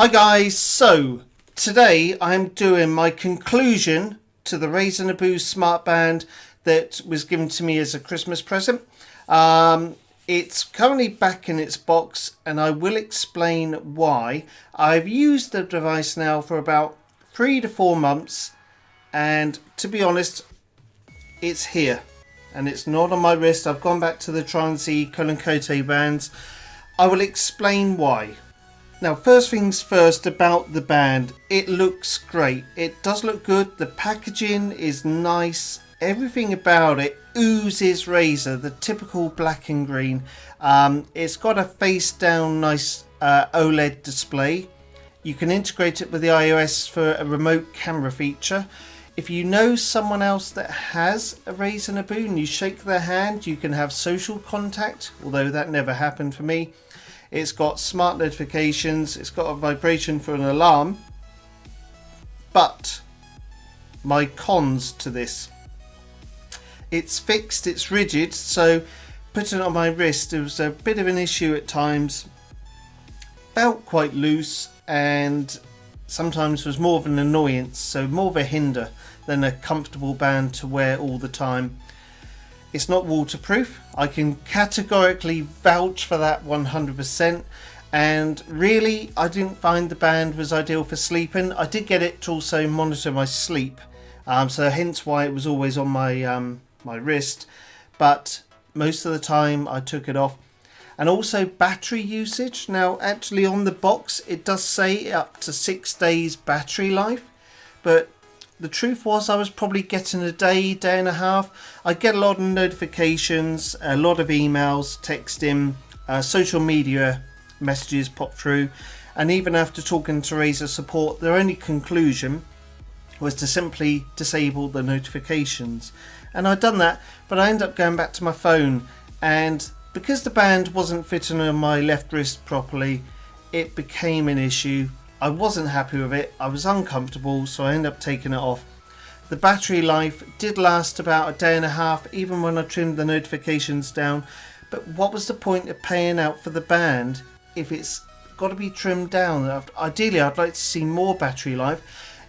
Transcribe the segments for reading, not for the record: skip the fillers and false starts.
Hi guys, so today I'm doing my conclusion to the Razer Nabu Smartband that was given to me as a Christmas present. It's currently back in its box and I will explain why. I've used the device now for about 3 to 4 months and to be honest, it's here and it's not on my wrist. I've gone back to the Transy Kote bands. I will explain why. Now, first things first about the band. It looks great. It does look good. The packaging is nice. Everything about it oozes Razer, the typical black and green. It's got a face down nice OLED display. You can integrate it with the iOS for a remote camera feature. If you know someone else that has a Razer Nabu and you shake their hand, you can have social contact, although that never happened for me. It's got smart notifications, it's got a vibration for an alarm. But my cons to this. It's fixed, it's rigid, so putting it on my wrist, it was a bit of an issue at times. Felt quite loose and sometimes was more of an annoyance, so more of a hinder than a comfortable band to wear all the time. It's not waterproof. I can categorically vouch for that 100%. And really, I didn't find the band was ideal for sleeping. I did get it to also monitor my sleep, so hence why it was always on my my wrist. But most of the time, I took it off. And also battery usage. Now, actually, on the box, it does say up to 6 days battery life, but the truth was I was probably getting a day and a half. I get a lot of notifications, a lot of emails, texting, social media messages pop through. And even after talking to Razer support, their only conclusion was to simply disable the notifications. And I'd done that, but I ended up going back to my phone. And because the band wasn't fitting on my left wrist properly, it became an issue. I wasn't happy with it, I was uncomfortable, so I ended up taking it off. The battery life did last about a day and a half, even when I trimmed the notifications down. But what was the point of paying out for the band if it's got to be trimmed down? Ideally, I'd like to see more battery life.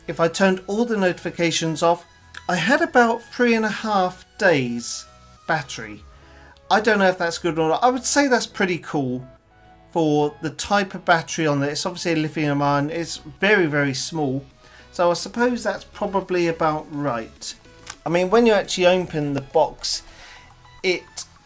If I turned all the notifications off, I had about 3.5 days battery. I don't know if that's good or not. I would say that's pretty cool. For the type of battery on there, it's obviously a lithium ion, it's very, very small, so I suppose that's probably about right. I mean, when you actually open the box, it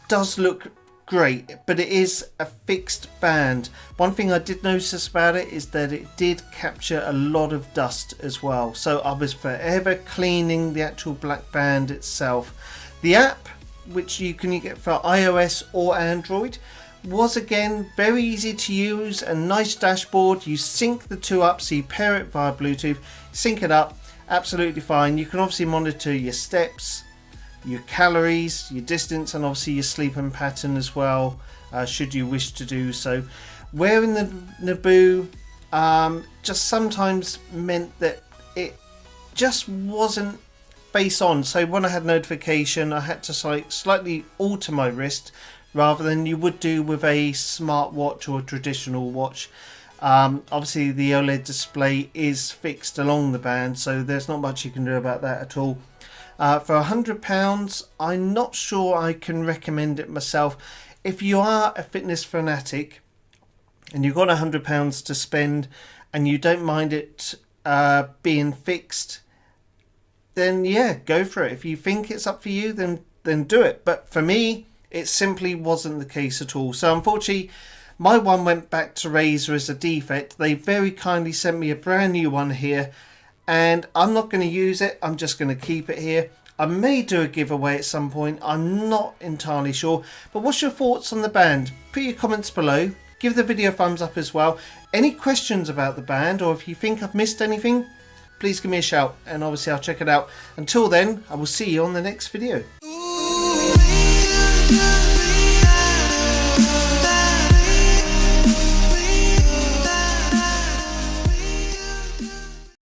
does look great, but it is a fixed band. One thing I did notice about it is that it did capture a lot of dust as well, so I was forever cleaning the actual black band itself. The app, which you can get for iOS or Android, was again very easy to use, a nice dashboard. You sync the two up, so you pair it via Bluetooth, sync it up, absolutely fine. You can obviously monitor your steps, your calories, your distance, and obviously your sleeping pattern as well, should you wish to do so. Wearing the Nabu just sometimes meant that it just wasn't face on, so when I had notification I had to slightly alter my wrist rather than you would do with a smartwatch or a traditional watch. Obviously the OLED display is fixed along the band, so there's not much you can do about that at all. For £100, I'm not sure I can recommend it myself. If you are a fitness fanatic and you've got £100 to spend and you don't mind it being fixed, then yeah, go for it. If you think it's up for you, then do it. But for me, it simply wasn't the case at all. So unfortunately, my one went back to Razer as a defect. They very kindly sent me a brand new one here, and I'm not going to use it. I'm just going to keep it here. I may do a giveaway at some point. I'm not entirely sure. But what's your thoughts on the band? Put your comments below. Give the video a thumbs up as well. Any questions about the band, or if you think I've missed anything, please give me a shout, and obviously I'll check it out. Until then, I will see you on the next video.